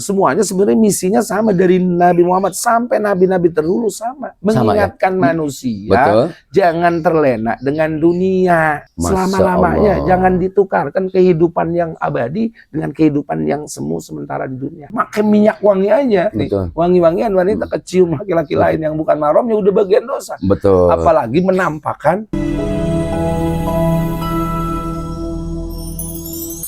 Semuanya sebenarnya misinya sama dari Nabi Muhammad sampai nabi-nabi terdahulu sama. Mengingatkan manusia, Betul. jangan terlena dengan dunia. Selama-lamanya jangan ditukarkan kehidupan yang abadi dengan kehidupan yang semu sementara di dunia. Makan minyak wangi aja nih. Wangi-wangian wanita kecium laki-laki lain yang bukan mahramnya udah bagian dosa. Betul. Apalagi menampakkan.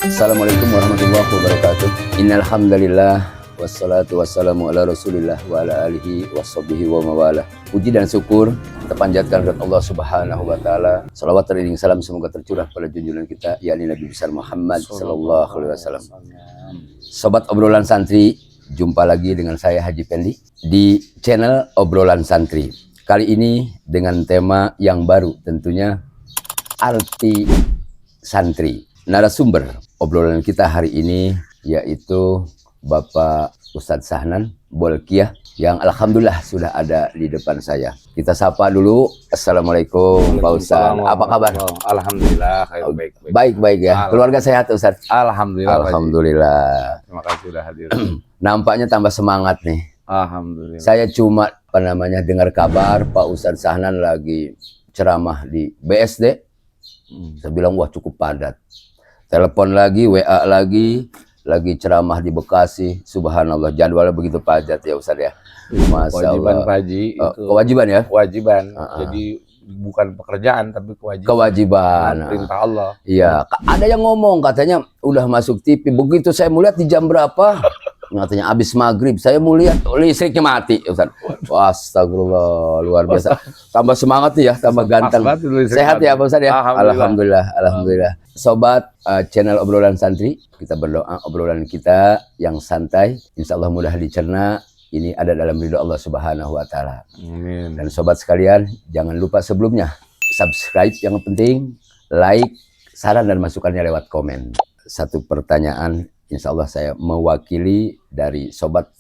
Assalamualaikum warahmatullahi wabarakatuh. Innal hamdalillah wassalatu wassalamu ala Rasulillah wa ala alihi washabihi wa mawalah. Puji dan syukur kita panjatkan kepada Allah Subhanahu wa taala. Salawat dan salam semoga tercurah pada junjungan kita yakni Nabi besar Muhammad sallallahu alaihi wasallam. Sobat obrolan santri, jumpa lagi dengan saya Haji Pendi di channel Obrolan Santri. Kali ini dengan tema yang baru, tentunya arti santri. Narasumber obrolan kita hari ini yaitu Bapak Ustadz Sahnan Bolkiah yang alhamdulillah sudah ada di depan saya. Kita sapa dulu. Assalamualaikum Pak Ustadz. Apa kabar? Alhamdulillah, baik ya. Keluarga sehat Ustadz? Alhamdulillah. Alhamdulillah. Terima kasih sudah hadir. Nampaknya tambah semangat nih. Alhamdulillah. Saya cuma dengar kabar Pak Ustadz Sahnan lagi ceramah di BSD. Saya bilang wah cukup padat. Telepon lagi, WA lagi ceramah di Bekasi. Subhanallah, jadwalnya begitu padat ya Ustaz ya. Kewajiban Pak Haji itu. Kewajiban ya? Kewajiban. Jadi bukan pekerjaan tapi kewajiban. Kewajiban. Perintah Allah. Iya, ada yang ngomong katanya udah masuk TV. Begitu saya mau lihat di jam berapa? Katanya abis maghrib, saya mau lihat listriknya mati Ustaz. Astagfirullah, luar biasa. Tambah semangat nih ya, tambah ganteng. Sehat ya Pak Ustaz ya? Alhamdulillah. Sobat channel Obrolan Santri, kita berdoa obrolan kita yang santai, insya Allah mudah dicerna. Ini ada dalam ridho Allah Subhanahu wa taala. Amin. Dan sobat sekalian, jangan lupa sebelumnya subscribe yang penting, like, saran dan masukannya lewat komen. Satu pertanyaan, insya Allah saya mewakili dari sobat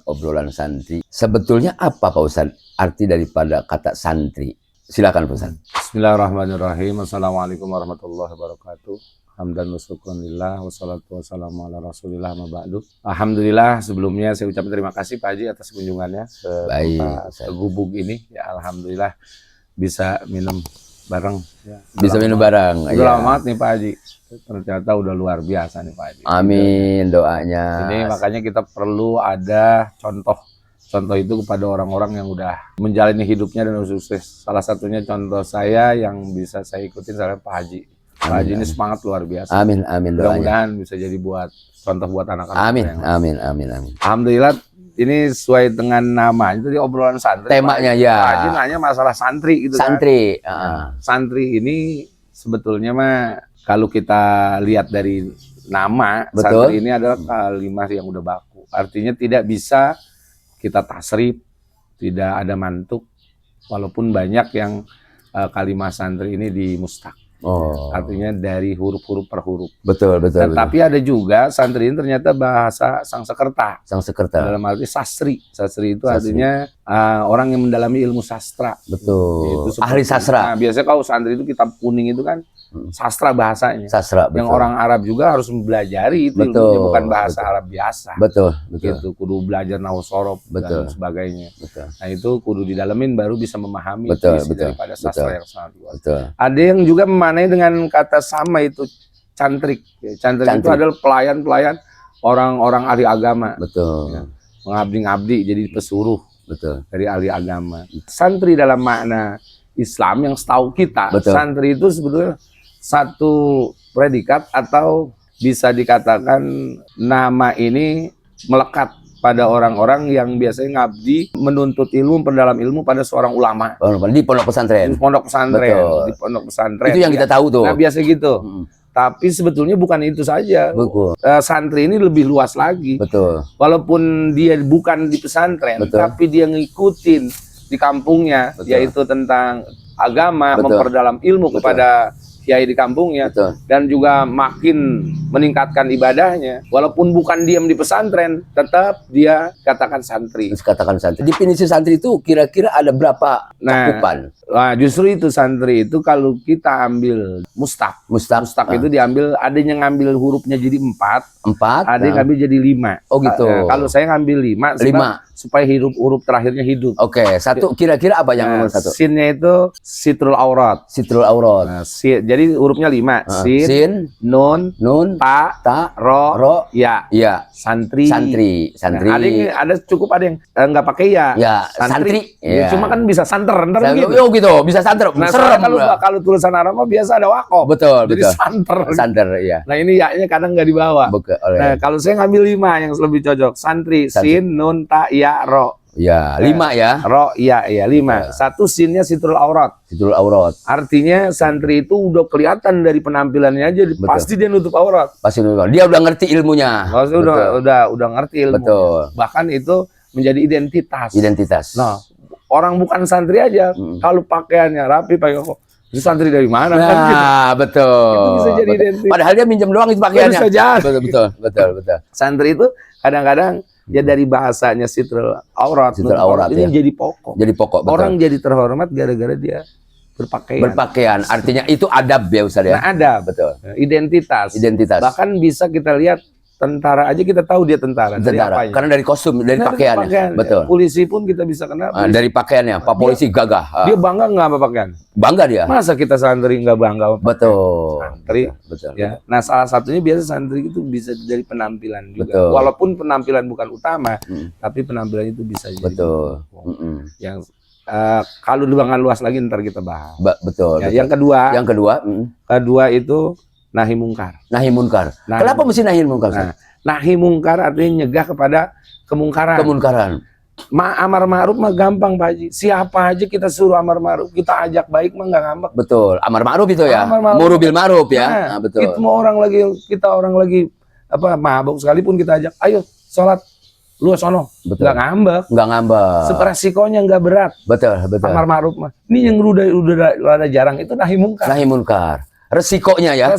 obrolan santri. Sebetulnya apa Pak Ustadz arti daripada kata santri? Silakan Pak Ustadz. Bismillahirrahmanirrahim. Assalamualaikum warahmatullahi wabarakatuh. Hamdan wa syukurillah wassalatu wassalamu ala Rasulillah ma ba'du. Alhamdulillah, sebelumnya saya ucapkan terima kasih Pak Haji atas kunjungannya ke gubuk ini. Ya alhamdulillah bisa minum bareng ya. Bisa minum bareng. Udah lama banget nih Pak Haji. Ternyata udah luar biasa nih Pak Haji. Amin doanya. Ini makanya kita perlu ada contoh itu kepada orang-orang yang udah menjalani hidupnya dan sukses. Salah satunya contoh saya yang bisa saya ikutin saya Pak Haji. Pak Haji ini semangat luar biasa. Amin doanya. Mudah-mudahan bisa jadi contoh buat anak-anak. Amin. Alhamdulillah ini sesuai dengan namanya tadi obrolan santri. Temanya ya. Pak Haji nanya masalah santri gitu santri. Kan. Nah, santri ini sebetulnya mah kalau kita lihat dari nama, betul, santri ini adalah kalimat yang udah baku. Artinya tidak bisa kita tasrif, tidak ada mantuk, walaupun banyak yang kalimat santri ini di mustak. Artinya dari huruf-huruf per huruf. Betul. Tapi ada juga santri ini ternyata bahasa Sangsekerta. Dalam arti sastri. Sastri itu artinya orang yang mendalami ilmu sastra. Betul. Itu ahli sastra. Nah, biasanya kalau santri itu kitab kuning itu kan sastra bahasanya. Betul. Yang orang Arab juga harus mempelajari itu ilmunya, bukan bahasa Arab biasa. Betul. Gitu, kudu belajar nahwu sorof dan sebagainya. Nah itu kudu didalemin baru bisa memahami isi daripada sastra yang sangat luas. Ada yang juga memaknai dengan kata sama itu cantrik. Cantrik itu adalah pelayan-pelayan orang-orang ahli agama. Betul. Ya, mengabdi-ngabdi jadi pesuruh. Betul. Dari ahli agama. Santri dalam makna Islam yang setahu kita, santri itu sebetulnya satu predikat atau bisa dikatakan nama ini melekat pada orang-orang yang biasanya ngabdi menuntut ilmu, perdalam ilmu pada seorang ulama di pondok pesantren. Di pondok pesantren. Itu yang kita tahu tuh. Nah, biasa gitu. Tapi sebetulnya bukan itu saja. Santri ini lebih luas lagi. Betul. Walaupun dia bukan di pesantren, tapi dia ngikutin di kampungnya, yaitu tentang agama, memperdalam ilmu kepada kiai di kampungnya. Betul. Dan juga makin meningkatkan ibadahnya, walaupun bukan diam di pesantren, tetap dia katakan santri. Katakan santri. Definisi santri itu kira-kira ada berapa cakupan? Nah, justru itu santri itu kalau kita ambil mustaq itu diambil, ada yang ngambil hurufnya jadi 4, ada yang ngambil jadi 5. Oh gitu. Kalau saya ngambil 5 supaya huruf terakhirnya hidup. Oke, satu kira-kira apa yang nomor 1? Sinnya itu sitrul aurat. Sitrul aurat. Nah, jadi hurufnya 5. Sin, nun, ta, ro, ya. Santri. Nah, ada yang nggak pakai ya. Santri. Ya. Cuma kan bisa santer, gitu. Bisa santer. Nah, kalau tulisan Arab biasa ada wakof. Betul. Jadi santer, ya. Nah, ini ya-nya kadang nggak dibawa. Nah, kalau saya ngambil 5 yang lebih cocok. Santri. Sin, nun, ta, ya, ro. Ya, 5 ya. Ro, ya, 5. Satu sinnya sitrul aurat. Sitrul aurat. Artinya santri itu udah kelihatan dari penampilannya aja, pasti dia nutup aurat. Pasti nutup. Dia udah ngerti ilmunya. Udah ngerti ilmu. Betul. Bahkan itu menjadi identitas. Nah, orang bukan santri aja, kalau pakaiannya rapi, pakai kok. Itu santri dari mana? Nah, kan gitu. Betul. Itu bisa jadi identitas. Padahal dia minjem doang itu pakaiannya. Betul. Santri itu kadang-kadang ya dari bahasanya sitrul aurat ini jadi pokok. Betul. Orang jadi terhormat gara-gara dia berpakaian. Artinya itu adab ya Ustaz ya. Nah, adab. Betul. Identitas. Bahkan bisa kita lihat tentara aja kita tahu dia tentara. Karena dari kostum, dari pakaiannya. Betul. Polisi pun kita bisa kenal. Dari pakaiannya, Pak Polisi gagah. Dia bangga nggak sama pakaian? Bangga dia. Masa kita santri nggak bangga sama pakaian? Betul. Santri. Betul. Ya. Nah, salah satunya biasa santri itu bisa dari penampilan juga. Betul. Walaupun penampilan bukan utama, tapi penampilan itu bisa jadi. Betul. Yang kalau dibangun luas lagi ntar kita bahas. Betul. Ya, betul. Yang kedua itu nahi mungkar. Kenapa mesti nahi mungkar? Nahi mungkar artinya nyegah kepada kemungkaran. Amar ma'ruf mah gampang Pak Haji. Siapa aja kita suruh amar ma'ruf, kita ajak baik mah nggak ngambek. Betul. Amar ma'ruf itu ya. Muru bil ma'ruf ya. Nah, betul. Itu mau orang lagi mabuk sekalipun kita ajak, ayo sholat. Lu sono. Nggak ngambek. Resikonya nggak berat. Betul. Amar ma'ruf mah. Ini yang udah jarang itu nahi mungkar. Resikonya ya.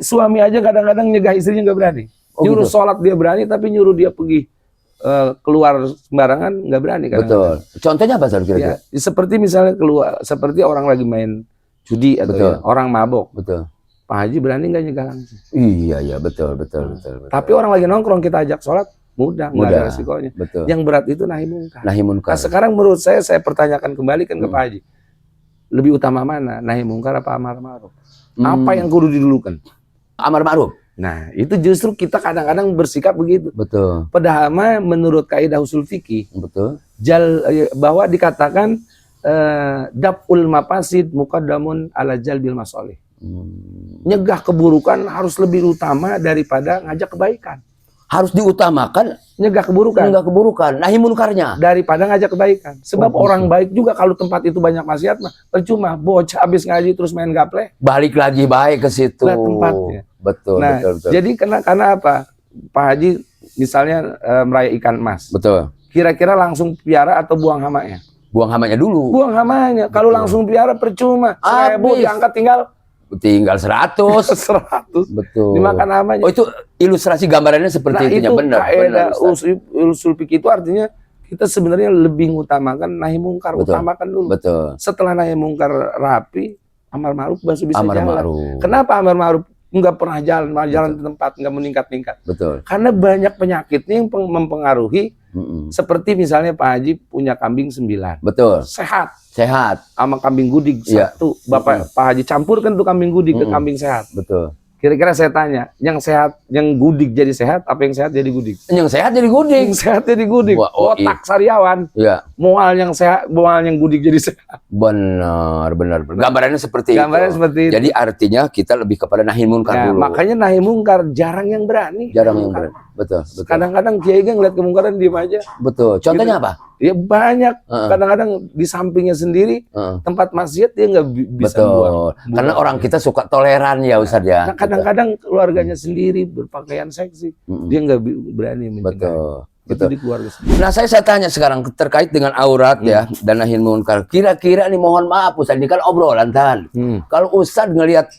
Suami aja kadang-kadang nyegah istrinya nggak berani. Nyuruh sholat dia berani, tapi nyuruh dia pergi keluar sembarangan nggak berani. Betul. Contohnya apa kira-kira? Ya, seperti misalnya seperti orang lagi main judi atau orang mabok. Betul. Pak Haji berani nggak nyegah langsung? Iya betul. Tapi orang lagi nongkrong kita ajak sholat mudah, nggak ada resikonya. Betul. Yang berat itu nahi mungkar. Nah, sekarang menurut saya pertanyakan kembali ke Pak Haji. Lebih utama mana? Nahi mungkar apa amar ma'ruf? Apa yang kudu didulukan? Amar ma'ruf. Nah, itu justru kita kadang-kadang bersikap begitu. Betul. Padahal menurut kaidah usul fikih, bahwa dikatakan daf'ul mafasid muqaddamun ala jalbil masalih. Nyegah keburukan harus lebih utama daripada ngajak kebaikan. Harus diutamakan nyegah keburukan. Nahi munkarnya daripada ngajak kebaikan. Sebab orang baik juga kalau tempat itu banyak maksiat mah percuma. Bocah habis ngaji terus main gaple, balik lagi baik ke situ. Lah tempatnya. Betul. Jadi karena apa? Pak Haji misalnya meraih ikan emas. Betul. Kira-kira langsung piara atau buang hamanya? Buang hamanya dulu. Buang hamanya. Kalau langsung piara percuma. 1000 diangkat tinggal 100. Betul. Dimakan hamanya. Oh, itu ilustrasi gambarannya seperti itu. Benar. Usul fikih itu artinya kita sebenarnya lebih mengutamakan nahi mungkar. Utamakan dulu. Betul. Setelah nahi mungkar rapi, amar ma'ruf baru bisa jalan. Ma'ruf. Kenapa amar ma'ruf nggak pernah jalan di tempat, nggak meningkat-ningkat? Betul. Karena banyak penyakitnya yang mempengaruhi. Seperti misalnya Pak Haji punya kambing 9. Betul. Sehat. Sama kambing gudig 1. Pak Haji campurkan tuh kambing gudig ke kambing sehat. Betul. Kira-kira saya tanya, yang sehat, yang gudig jadi sehat, apa yang sehat jadi gudig? Yang sehat jadi gudig. Otak sariawan. Iya. Mual yang sehat, mual yang gudig jadi sehat. Benar. Gambarannya seperti itu. Jadi artinya kita lebih kepada nahi munkar dulu. Makanya nahi munkar jarang yang berani. Betul. Kadang-kadang kiai ngeliat kemungkaran diem aja. Betul. Contohnya apa? Ya banyak. Kadang-kadang di sampingnya sendiri tempat maksiat dia nggak bisa buang. Karena orang kita suka toleran ya Ustaz ya. Nah, kadang-kadang keluarganya sendiri berpakaian seksi, dia nggak berani mencegah. Itu di keluarga sendiri. Nah, saya tanya sekarang terkait dengan aurat ya dan nahi munkar. Kira-kira nih mohon maaf Ustaz, ini kan obrolan Tan. Kalau Ustaz ngelihat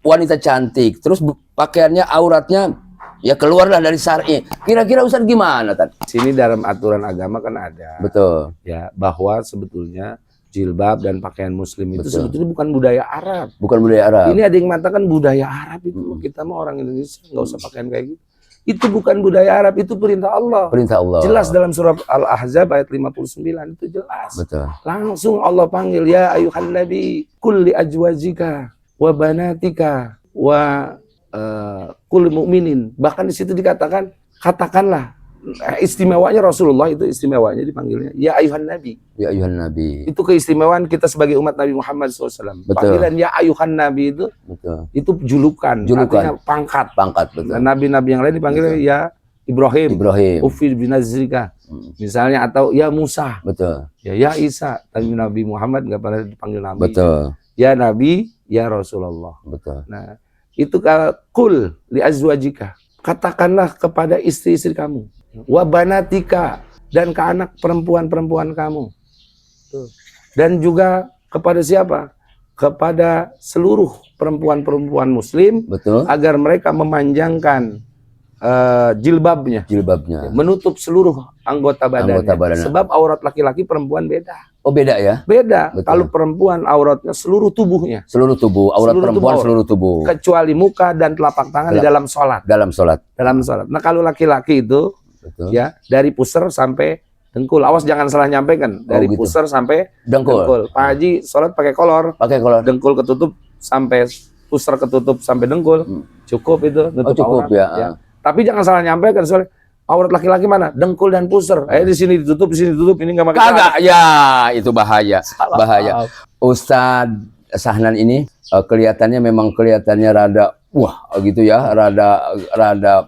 wanita cantik, terus pakaiannya, auratnya ya keluarlah dari syar'i. Kira-kira Ustaz gimana Tan? Sini dalam aturan agama kan ada. Betul. Ya, bahwa sebetulnya jilbab dan pakaian muslim itu sebetulnya bukan budaya Arab. Bukan budaya Arab. Ini ada yang mengatakan budaya Arab itu. Kita mah orang Indonesia nggak usah pakaian kayak gitu. Itu bukan budaya Arab, itu perintah Allah. Perintah Allah. Jelas dalam surah Al-Ahzab ayat 59 itu jelas. Betul. Langsung Allah panggil, ya ayuhan nabi kul li ajwajika wa banatika wa kul mu'minin. Bahkan di situ dikatakan, katakanlah, istimewanya Rasulullah itu istimewanya dipanggilnya ya ayuhan nabi. Ya ayuhan nabi. Itu keistimewaan kita sebagai umat Nabi Muhammad SAW. Betul. Panggilan ya ayuhan nabi itu, betul, itu julukan, artinya pangkat. Pangkat, betul. Nah, nabi-nabi yang lain dipanggilnya ya Ibrahim. Ufi bin Nazrika. Misalnya, atau ya Musa. Betul. Ya Isa. Tapi Nabi Muhammad nggak pernah dipanggil nabi. Betul. Ya Nabi, ya Rasulullah. Betul. Nah, itu kul li azwajika. Katakanlah kepada istri-istri kamu. Wa banatika, dan ke anak perempuan-perempuan kamu. Dan juga kepada siapa? Kepada seluruh perempuan-perempuan muslim. Betul. Agar mereka memanjangkan jilbabnya. Menutup seluruh anggota badannya. Sebab aurat laki-laki perempuan beda. Oh, beda ya? Beda. Betul. Kalau perempuan auratnya seluruh tubuhnya. Seluruh tubuh, aurat perempuan seluruh tubuh. Kecuali muka dan telapak tangan di dalam sholat. Dalam sholat. Nah, kalau laki-laki itu, betul, ya, dari pusar sampai dengkul. Awas jangan salah nyampaikan. Dari pusar sampai dengkul. Pak Haji sholat pakai kolor. Dengkul ketutup sampai pusar ketutup sampai dengkul. Cukup itu. Cukup aurat, ya. Tapi jangan salah nyampaikan soalnya aurat laki-laki mana? Dengkul dan pusar. Di sini ditutup, di sini ditutup. Ini nggak pakai. Kagak, ya itu bahaya. Bahaya. Ustadz Sahnan ini kelihatannya rada gitu ya, rada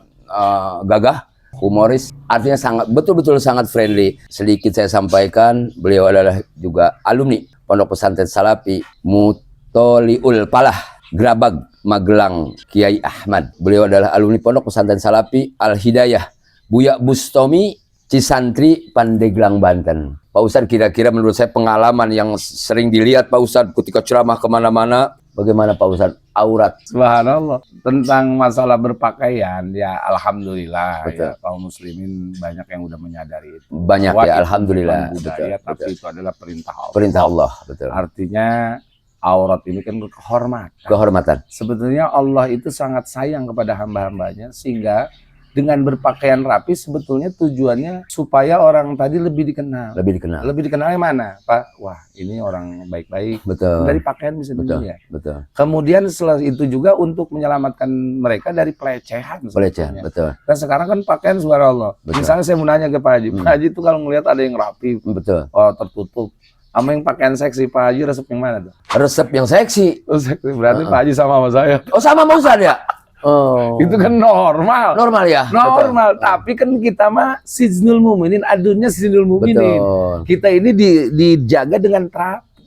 gagah, humoris. Artinya sangat betul-betul sangat friendly. Sedikit saya sampaikan, beliau adalah juga alumni Pondok Pesantren Salafi Mutoliul Palah, Grabag, Magelang, Kiai Ahmad. Beliau adalah alumni Pondok Pesantren Salafi Al-Hidayah, Buya Bustomi, Cisantri, Pandeglang, Banten. Pak Ustadz, kira-kira menurut saya pengalaman yang sering dilihat Pak Ustadz ketika ceramah kemana-mana, bagaimana Pak Ustadz aurat? Subhanallah. Tentang masalah berpakaian, ya alhamdulillah. Betul. Ya, kaum muslimin banyak yang udah menyadari itu. Banyak ya, alhamdulillah. Budaya, betul, tapi itu adalah perintah Allah. Perintah Allah, betul. Artinya aurat ini kan kehormatan. Kehormatan. Sebetulnya Allah itu sangat sayang kepada hamba-hambanya, sehingga dengan berpakaian rapi sebetulnya tujuannya supaya orang tadi lebih dikenal. Lebih dikenalnya mana, Pak? Wah, ini orang baik-baik. Betul. Dari pakaian bisa dilihat. Betul. Kemudian setelah itu juga untuk menyelamatkan mereka dari pelecehan. Betul. Dan sekarang kan pakaian suara Allah. Betul. Misalnya saya mau nanya ke Pak Haji. Pak Haji itu kalau ngelihat ada yang rapi, betul, tertutup, sama yang pakaian seksi, Pak Haji resep yang mana tuh? Resep yang seksi. Berarti Pak Haji sama saya. Oh, sama Pak Ustadz ya? Oh. Itu kan normal. Normal ya? Normal. Betul. Tapi kan kita mah Siznul Muminin, adunnya Siznul Muminin. Betul. Kita ini dijaga dengan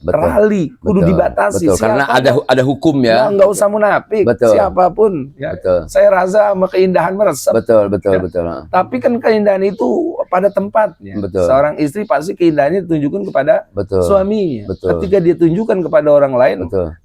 terali, kudu dibatasi. Betul. Karena ada hukum ya. Nggak usah munafik. Betul. Siapapun. Ya. Betul. Saya rasa sama keindahan meresap. Betul. Ya. Tapi kan keindahan itu pada tempatnya. Betul. Seorang istri pasti keindahannya ditunjukkan kepada suaminya. Betul. Ketika dia tunjukkan kepada orang lain,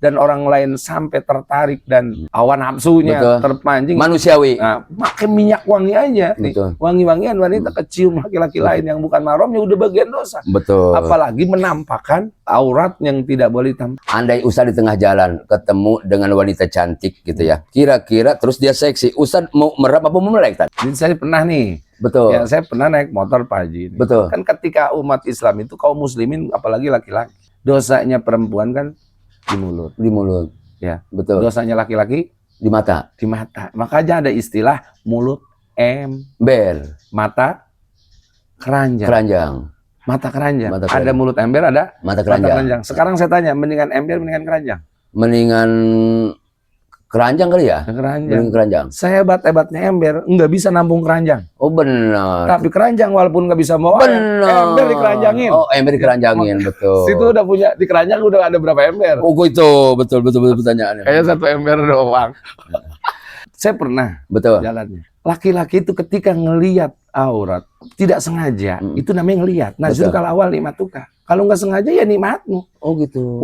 dan orang lain sampai tertarik dan awan nafsunya terpancing, manusiawi. Nah, pakai minyak wangi aja. Wangi-wangian wanita kecium laki-laki lain yang bukan mahramnya udah bagian dosa. Betul. Apalagi menampakkan aurat yang tidak boleh tampak. Andai Ustadz di tengah jalan ketemu dengan wanita cantik gitu ya, kira-kira terus dia seksi, Ustadz mau merap apa mau melek? Jadi saya pernah nih. Betul. Ya, saya pernah naik motor Pak Haji. Betul. Kan ketika umat Islam itu kaum muslimin apalagi laki-laki, dosanya perempuan kan di mulut. Di mulut. Ya. Betul. Dosanya laki-laki di mata. Di mata. Makanya ada istilah mulut ember, mata keranjang. Mata keranjang. Ada mulut ember, ada mata keranjang. Sekarang saya tanya, mendingan ember, mendingan keranjang? Mendingan keranjang kali ya? Keranjang. Saya hebat-hebatnya ember, nggak bisa nampung keranjang. Oh benar. Tapi keranjang walaupun nggak bisa bawa, ember dikeranjangin. Oh ember dikeranjangin, betul. Situ udah punya, di keranjang udah ada berapa ember? Oh itu, betul pertanyaannya. Kayaknya 1 ember doang. Saya pernah betul jalannya. laki-laki itu ketika ngelihat aurat tidak sengaja, itu namanya ngelihat. Nah, justru kalau awal nikmatuka. Kalau nggak sengaja ya nikmatmu. Oh gitu.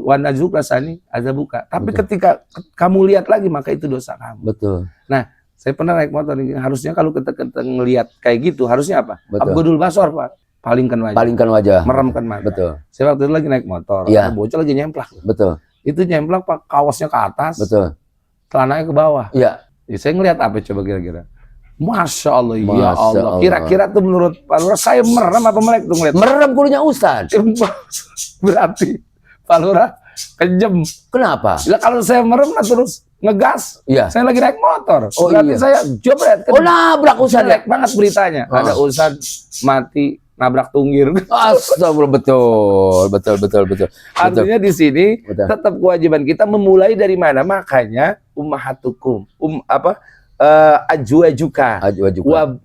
Wanajub rasani azabuka. Tapi ketika kamu lihat lagi maka itu dosa kamu. Betul. Nah, saya pernah naik motor nih. Harusnya kalau kita ngelihat kayak gitu, harusnya apa? Betul. Abdul basor, Pak. Palingkan wajah. Palingkan wajah. Meremkan mata. Betul. Saya waktu itu lagi naik motor. Iya. Ada bocah lagi nyemplak. Betul. Itu nyemplak Pak, kaosnya ke atas. Betul. Celananya ke bawah. Iya. Ya, saya ngelihat apa coba kira-kira? Masya Allah, Masya ya Allah. Allah. Kira-kira tuh menurut Pak Lurah saya merem apa melek tuh ngeliat? Merem kulinya Ustaz. Berarti Pak Lurah kejem. Kenapa? Ya, kalau saya merem nah terus ngegas. Iya. Saya lagi naik motor. Oh, berarti iya. saya jebret. Oh, nabrak Ustaz ya? Jelek banget beritanya. Ada Ustaz mati nabrak tunggir. Astagfirullah, betul. Artinya di sini Betul. tetap kewajiban kita memulai dari mana? Makanya ummahatukum, ajwajuka,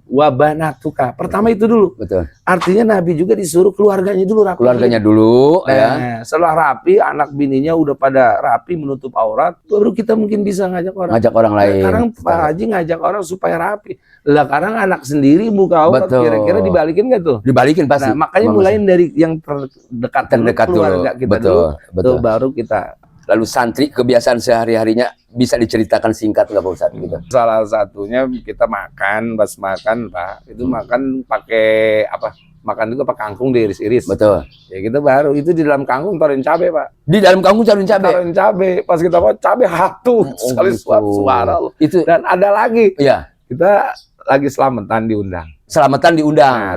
wabanatuka. Pertama itu dulu. Betul. Artinya Nabi juga disuruh keluarganya dulu rapi. Keluarganya dulu, Nah, ya. setelah rapi, anak bininya udah pada rapi menutup aurat, baru kita mungkin bisa ngajak orang. Ngajak orang lain. Sekarang Pak Haji ngajak orang supaya rapi. Lah, sekarang anak sendiri buka aurat, Betul. kira-kira dibalikin nggak tuh? Dibalikin pasti. Nah, makanya mulai dari yang terdekat dulu, keluarga kita betul, dulu, betul. tuh baru kita. Lalu santri kebiasaan sehari-harinya bisa diceritakan singkat nggak Pak Ustadz? Gitu. Salah satunya kita makan, pas makan Pak, itu makan pakai apa? Makan itu pakai kangkung diiris-iris. Betul. Ya kita baru itu di dalam kangkung taruhin cabai Pak. Di dalam kangkung taruhin cabai. Taruhin cabai. Pas kita mau cabai hatu sekali gitu. suara loh. Itu. Dan ada lagi. Iya. Kita lagi selamatan diundang. Selamatan diundang. Nah,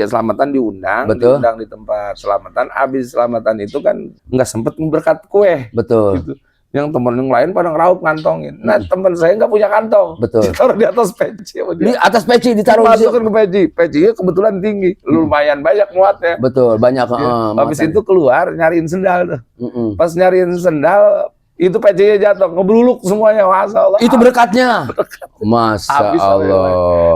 selamatan diundang. Betul. Diundang di tempat selamatan. Habis selamatan itu kan nggak sempet berkat kue. Betul. Gitu. Yang temen yang lain pada ngeraup ngantongin. Nah, teman saya nggak punya kantong. Betul. Ditaruh di atas peci. Di atas peci ditaruh. Masukin ke peci. Pecinya kebetulan tinggi. Lumayan banyak muatnya. Betul, banyak. Habis itu keluar nyariin sendal tuh. Mm-mm. Pas nyariin sendal, itu pecinya jatuh, ngebluluk semuanya. Masya Allah. Itu berkatnya. Masya Habis Allah.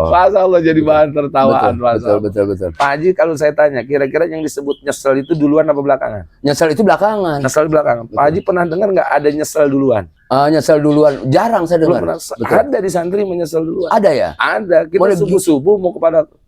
Masya Allah jadi bahan tertawaan. Betul. Pak Haji, kalau saya tanya, kira-kira yang disebut nyesel itu duluan apa belakangan? Nyesel itu belakangan. Nyesel belakangan. Pak Haji pernah dengar nggak ada nyesel duluan? Nyesel duluan. Jarang saya dengar. Ada di santri menyesal duluan. Ada ya? Ada. Kita subuh-subuh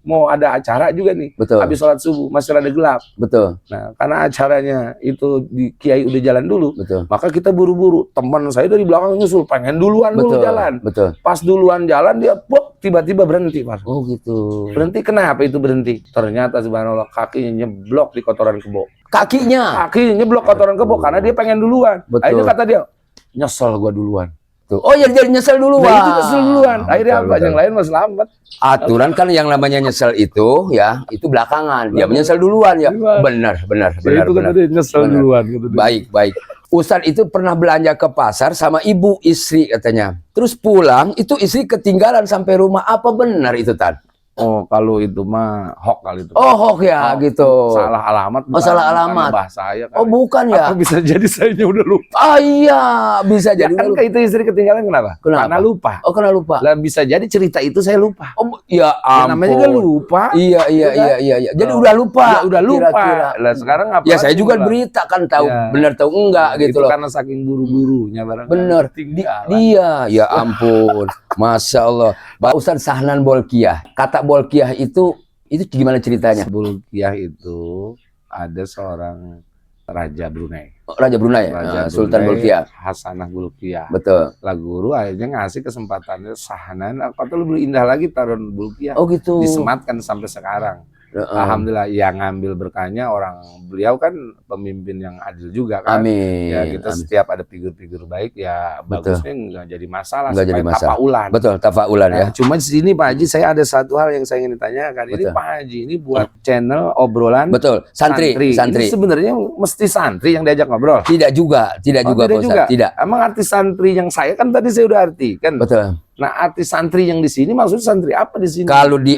mau ada acara juga nih. Betul. Habis sholat subuh masih rada gelap. Betul. Nah, karena acaranya itu di Kiai udah jalan dulu. Betul. Maka kita buru-buru. Teman saya dari belakang nyusul, pengen duluan dulu jalan. Betul. Pas duluan jalan dia tiba-tiba berhenti, Pak. Oh gitu. Berhenti kenapa itu berhenti? Ternyata subhanallah kakinya nyeblok di kotoran kebo. Kakinya nyeblok kotoran kebo karena dia pengen duluan. Betul. Akhirnya kata dia, nyesel gua duluan. Tuh. Oh ya jadi nyesel duluan. Nah, itu nyesel duluan. Akhirnya apa? Yang lain masih lambat. Aturan kan yang namanya nyesel itu ya, itu belakangan. Dia menyesal duluan ya. Benar. Itu kan dia nyesel duluan gitu. Baik. Ustadz itu pernah belanja ke pasar sama ibu istri katanya. Terus pulang itu istri ketinggalan sampai rumah. Apa benar itu Tan? Oh, kalau itu mah hoax kali itu. Oh, hoax ya gitu. Salah alamat. Oh, salah alamat. Bahasa saya kan. Oh, bukan ya. Atau bisa jadi saya udah lupa. Ah iya, bisa jadi. Kan itu istri ketinggalan kenapa? Karena lupa. Oh, karena lupa. Lah bisa jadi cerita itu saya lupa. Oh, ya ampun. Namanya juga lupa. Iya. Jadi udah lupa. Ya, udah lupa. Kira-kira. Lah sekarang apa? Ya saya juga berita kan tahu benar tahu enggak gitu loh. Karena saking buru-burunya barang. Bener. Dia ya ampun. Masya Allah. Pak Ustadz Sahnan Bolkiah. Kata Bolkiah itu gimana ceritanya? Bolkiah itu ada seorang Raja Brunei. Raja Brunei, Sultan Bolkiah. Hasanah Bolkiah. Betul. Lah guru akhirnya ngasih kesempatannya Sahnan. Kata lebih indah lagi taruhan Bolkiah. Oh gitu. Disematkan sampai sekarang. Alhamdulillah yang ngambil berkahnya orang beliau kan pemimpin yang adil juga kan. Amin. Ya kita setiap ada figur-figur baik ya bagusnya nggak jadi masalah. Nggak jadi masalah. Tafaulan. Betul, tafaulan ya. Cuma di sini Pak Haji saya ada satu hal yang saya ingin ditanyakan. Ini Pak Haji ini buat channel obrolan. Betul, santri. Ini sebenarnya mesti santri yang diajak ngobrol. Tidak juga Pak Ustadz. Tidak. Emang arti santri yang saya kan tadi saya udah artikan. Betul. Nah, arti santri yang di sini maksudnya santri apa di sini? Kalau di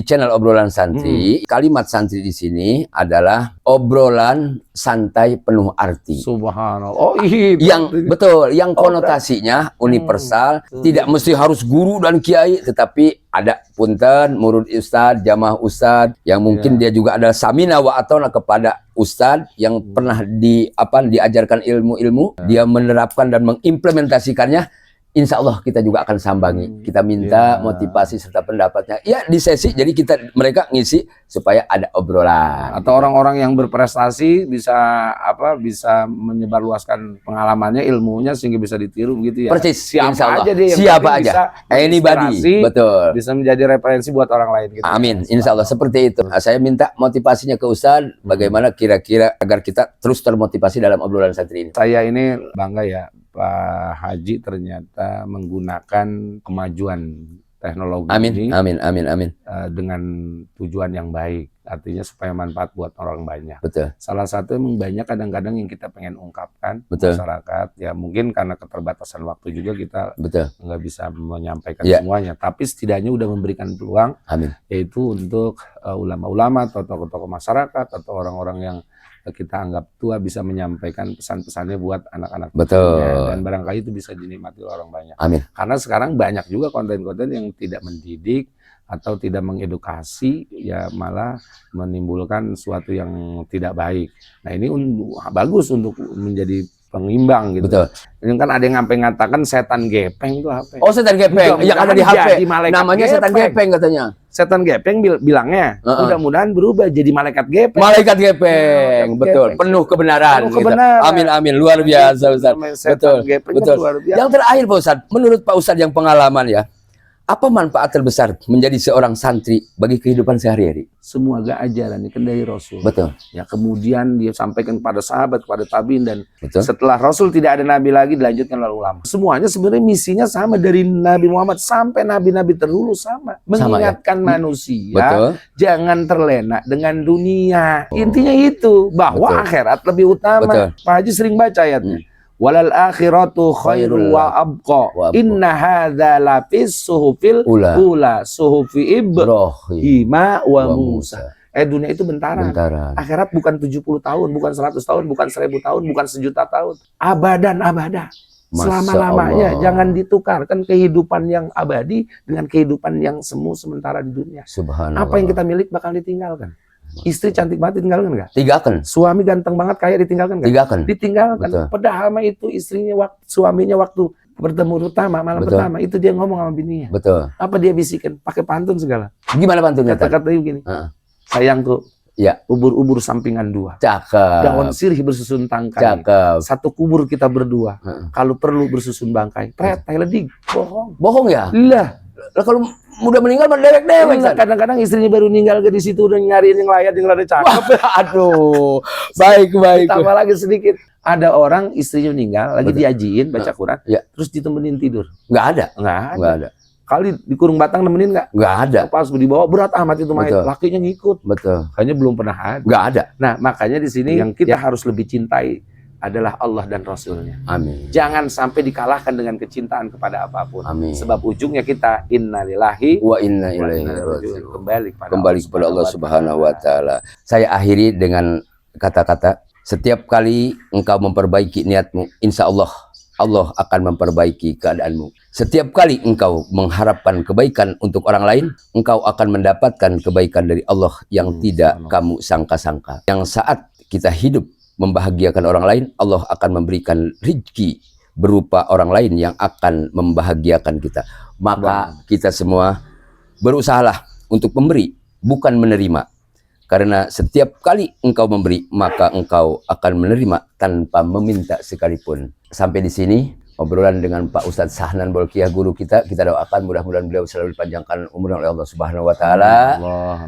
channel obrolan santri, kalimat santri di sini adalah obrolan santai penuh arti. Subhanallah. Oh iya. Yang konotasinya universal, tidak mesti harus guru dan kiai, tetapi ada punten, murid ustadz, jamaah ustadz, yang mungkin dia juga adalah samina wa atona kepada ustadz yang pernah diajarkan ilmu-ilmu, dia menerapkan dan mengimplementasikannya. insya Allah kita juga akan sambangi. Kita minta motivasi serta pendapatnya. Ya di sesi, jadi mereka ngisi supaya ada obrolan. Atau orang-orang yang berprestasi bisa bisa menyebarluaskan pengalamannya, ilmunya sehingga bisa ditiru gitu ya. Persis. Siapa aja deh. Siapa aja. Anybody. Betul. Bisa menjadi referensi buat orang lain. Gitu. Amin. Insya Allah seperti itu. Nah, saya minta motivasinya ke Ustadz. Bagaimana kira-kira agar kita terus termotivasi dalam obrolan santri ini. Saya ini bangga ya. Pak Haji ternyata menggunakan kemajuan teknologi ini dengan tujuan yang baik, artinya supaya manfaat buat orang banyak. Betul. Salah satu emang banyak kadang-kadang yang kita pengen ungkapkan masyarakat, ya mungkin karena keterbatasan waktu juga kita nggak bisa menyampaikan semuanya, tapi setidaknya udah memberikan peluang, yaitu untuk ulama-ulama atau tokoh-tokoh masyarakat atau orang-orang yang kita anggap tua bisa menyampaikan pesan-pesannya buat anak-anak. Dan barangkali itu bisa dinikmati orang banyak. Karena sekarang banyak juga konten-konten yang tidak mendidik atau tidak mengedukasi, ya malah menimbulkan sesuatu yang tidak baik. Nah ini bagus untuk menjadi pengimbang gitu. Ini kan ada yang sampai ngatakan setan gepeng itu apa? Oh, setan gepeng yang ada di HP. Namanya setan gepeng katanya. Setan gepeng bilangnya mudah-mudahan berubah jadi malaikat gepeng. Malaikat gepeng, betul. Penuh kebenaran. Amin amin, luar biasa Ustaz. Betul. Yang terakhir Pak Ustaz, menurut Pak Ustaz yang pengalaman ya, apa manfaat terbesar menjadi seorang santri bagi kehidupan sehari-hari? Semua ajaran ini kan dari Rasul. Betul. Ya kemudian dia sampaikan kepada sahabat, kepada tabiin, dan setelah Rasul tidak ada nabi lagi, dilanjutkan oleh ulama. Semuanya sebenarnya misinya sama dari Nabi Muhammad sampai nabi-nabi terdahulu sama. Mengingatkan manusia jangan terlena dengan dunia. Intinya itu bahwa akhirat lebih utama. Pak Haji sering baca ayatnya. Walal akhiratu khairu wa abqa. Inna hadza la fis suhufil ula suhufi Ibrahim wa Musa. Dunia itu bentaran. Akhirat bukan 70 tahun, bukan 100 tahun, bukan 1000 tahun, bukan 1.000.000 tahun. Abadan abada. Selama-lamanya. Jangan ditukarkan kehidupan yang abadi dengan kehidupan yang semu sementara di dunia. Apa yang kita milik bakal ditinggalkan. Istri cantik banget ditinggalkan nggak? Tinggalkan. Suami ganteng banget kaya ditinggalkan nggak? Ditinggalkan. Padahal mah itu suaminya waktu bertemu malam pertama itu dia ngomong sama bininya. Apa dia bisikin? Pakai pantun segala. Gimana pantunnya? Kata-katanya begini. Sayangku, ubur-ubur sampingan dua. Cakep. Daun sirih bersusun tangkai. Cakep. Satu kubur kita berdua. Kalau perlu bersusun bangkai. Ledik. Bohong. Bohong ya? Lah kalau udah meninggal dewek-dewek. Kadang-kadang istrinya baru meninggal di situ udah nyariin yang layak, yang rada cakep. Aduh, baik. Tambah lagi sedikit. Ada orang istrinya meninggal, lagi diajiin baca Quran, terus ditemenin tidur. Nggak ada. Kali dikurung batang nemenin nggak? Nggak ada. Pas dibawa berat amat itu mayat, lakinya ngikut. Kayaknya belum pernah ada. Nggak ada. Nah makanya di sini yang kita harus lebih cintai adalah Allah dan Rasulnya. Amin. Jangan sampai dikalahkan dengan kecintaan kepada apapun. Amin. Sebab ujungnya kita innalillahi wa inna ilaihi raji'un. Kembali kepada Allah Subhanahu wa taala. Saya akhiri dengan kata-kata, setiap kali engkau memperbaiki niatmu, insya Allah Allah akan memperbaiki keadaanmu. Setiap kali engkau mengharapkan kebaikan untuk orang lain, engkau akan mendapatkan kebaikan dari Allah yang tidak kamu sangka-sangka. Yang saat kita hidup membahagiakan orang lain, Allah akan memberikan rezeki berupa orang lain yang akan membahagiakan kita. Maka kita semua berusahalah untuk memberi, bukan menerima. Karena setiap kali engkau memberi, maka engkau akan menerima tanpa meminta sekalipun. Sampai di sini obrolan dengan Pak Ustadz Sahnan Bolkiah, guru kita. Kita doakan mudah-mudahan beliau selalu dipanjangkan umurnya oleh Allah Subhanahu wa taala.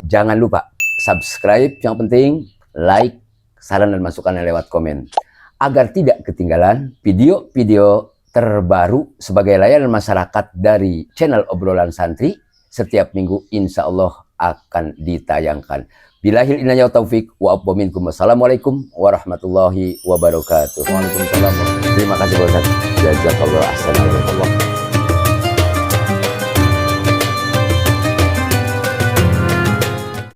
Jangan lupa subscribe, yang penting like, saran dan masukannya lewat komen, agar tidak ketinggalan video-video terbaru sebagai layanan masyarakat dari channel Obrolan Santri. Setiap minggu insya Allah akan ditayangkan. Billahil inayah taufik wa afwa minkum. Wassalamualaikum warahmatullahi wabarakatuh. Waalaikumsalam. Terima kasih Pak Ustadz. Jazakallah ahsanallah.